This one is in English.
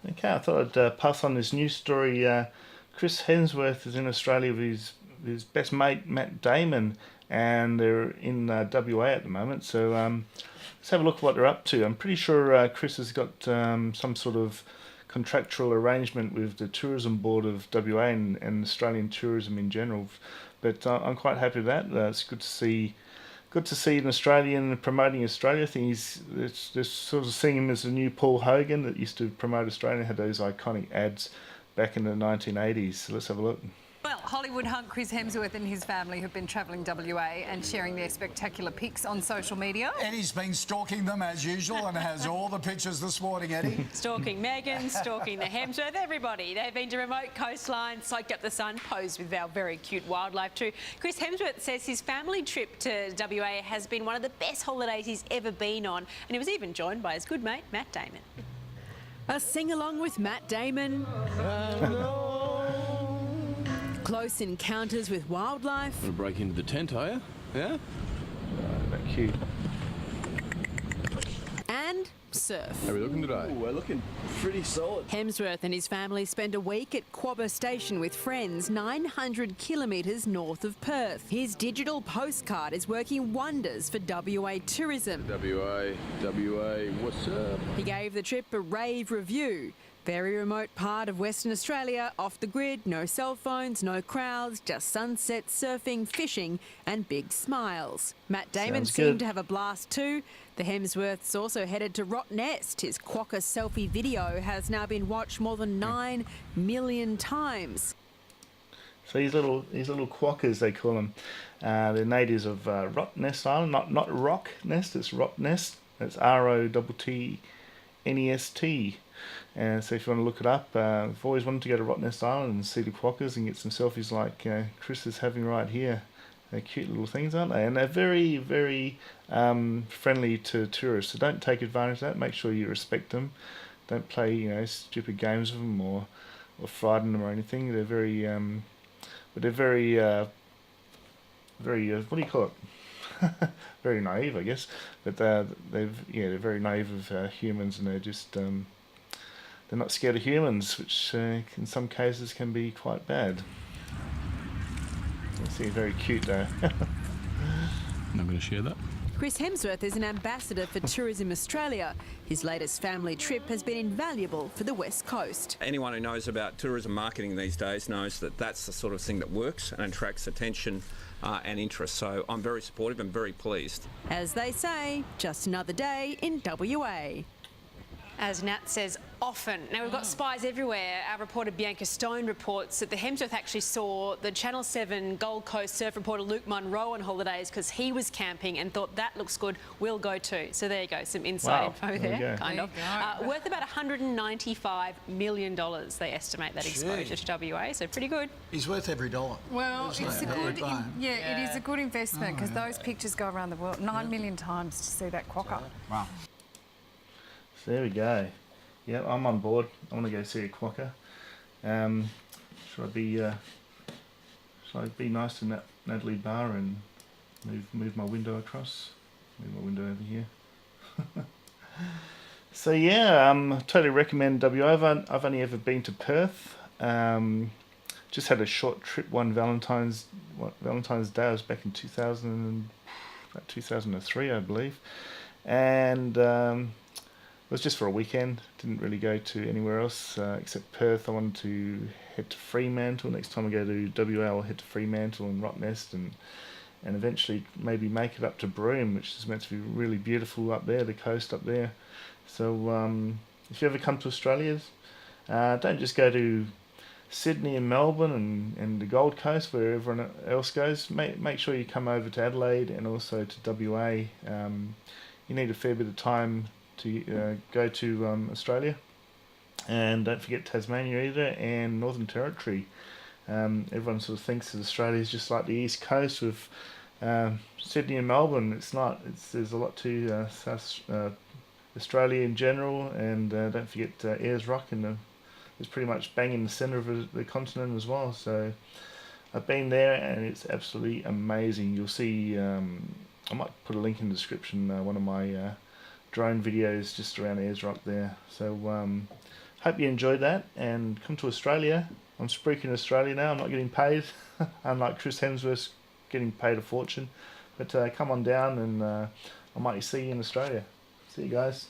Okay, I thought I'd pass on this news story. Chris Hemsworth is in Australia with his best mate Matt Damon, and they're in WA at the moment. So let's have a look at what they're up to. I'm pretty sure Chris has got some sort of contractual arrangement with the Tourism Board of WA and Australian tourism in general. But I'm quite happy with that. It's good to see an Australian promoting Australia. I think they're sort of seeing him as the new Paul Hogan that used to promote Australia, had those iconic ads back in the 1980s. So let's have a look. Well, Hollywood hunk Chris Hemsworth and his family have been travelling WA and sharing their spectacular pics on social media. Eddie's been stalking them as usual and has all the pictures this morning, Eddie. Stalking Meghan, stalking the Hemsworth, everybody. They've been to remote coastlines, soaked up the sun, posed with our very cute wildlife too. Chris Hemsworth says his family trip to WA has been one of the best holidays he's ever been on, and he was even joined by his good mate, Matt Damon. A sing-along with Matt Damon. Close encounters with wildlife. Gonna break into the tent, are you? Yeah? That cute. And surf. How are we looking today? Ooh, we're looking pretty solid. Hemsworth and his family spent a week at Quobba Station with friends 900 kilometres north of Perth. His digital postcard is working wonders for WA tourism. WA, what's up? He gave the trip a rave review. Very remote part of Western Australia, off the grid, no cell phones, no crowds, just sunset, surfing, fishing and big smiles. Matt Damon seemed to have a blast too. The Hemsworths also headed to Rottnest. His quokka selfie video has now been watched more than 9 million times. So these little quokkas, they call them. They're natives of Rottnest Island, not Rock Nest, it's Rottnest. It's Rottnest. And so if you want to look it up, I've always wanted to go to Rottnest Island and see the quokkas and get some selfies like Chris is having right here. They're cute little things, aren't they? And they're very, very friendly to tourists. So don't take advantage of that. Make sure you respect them. Don't play, stupid games with them or frighten them or anything. They're very, but they're very, very. What do you call it? Very naive, I guess. But they're very naive of humans, and they're just they're not scared of humans, which in some cases can be quite bad. You see, very cute though. Not going to share that. Chris Hemsworth is an ambassador for Tourism Australia. His latest family trip has been invaluable for the West Coast. Anyone who knows about tourism marketing these days knows that that's the sort of thing that works and attracts attention and interest. So I'm very supportive and very pleased. As they say, just another day in WA. As Nat says, often. Now, we've got spies everywhere. Our reporter Bianca Stone reports that the Hemsworth actually saw the Channel 7 Gold Coast surf reporter Luke Munro on holidays because he was camping and thought that looks good, we'll go too. So there you go, some inside info there, kind of. Worth about $195 million, they estimate that exposure to WA, so pretty good. He's worth every dollar. Well, it's a good, it is a good investment because those pictures go around the world 9 million times to see that quokka. Wow. There we go. Yeah, I'm on board. I want to go see a quokka. Should I be nice to Natalie Barr and move my window across? Move my window over here. So yeah, totally recommend WA. I've only ever been to Perth. Just had a short trip one Valentine's Day. I was back in 2003, I believe, and. It was just for a weekend. Didn't really go to anywhere else except Perth. I wanted to head to Fremantle. Next time I go to WA, I'll head to Fremantle and Rottnest and eventually maybe make it up to Broome, which is meant to be really beautiful up there, the coast up there. So if you ever come to Australia, don't just go to Sydney and Melbourne and the Gold Coast where everyone else goes. Make sure you come over to Adelaide and also to WA. You need a fair bit of time to go to Australia, and don't forget Tasmania either, and Northern Territory. Everyone sort of thinks that Australia is just like the East Coast with Sydney and Melbourne. It's not. There's a lot to South Australia in general, and don't forget Ayers Rock, and it's pretty much bang in the centre of the continent as well. So I've been there, and it's absolutely amazing. You'll see. I might put a link in the description. One of my drone videos just around Ayers Rock there. So hope you enjoyed that, and come to Australia. I'm speaking in Australia now. I'm not getting paid, unlike Chris Hemsworth getting paid a fortune. But come on down, and I might see you in Australia. See you guys.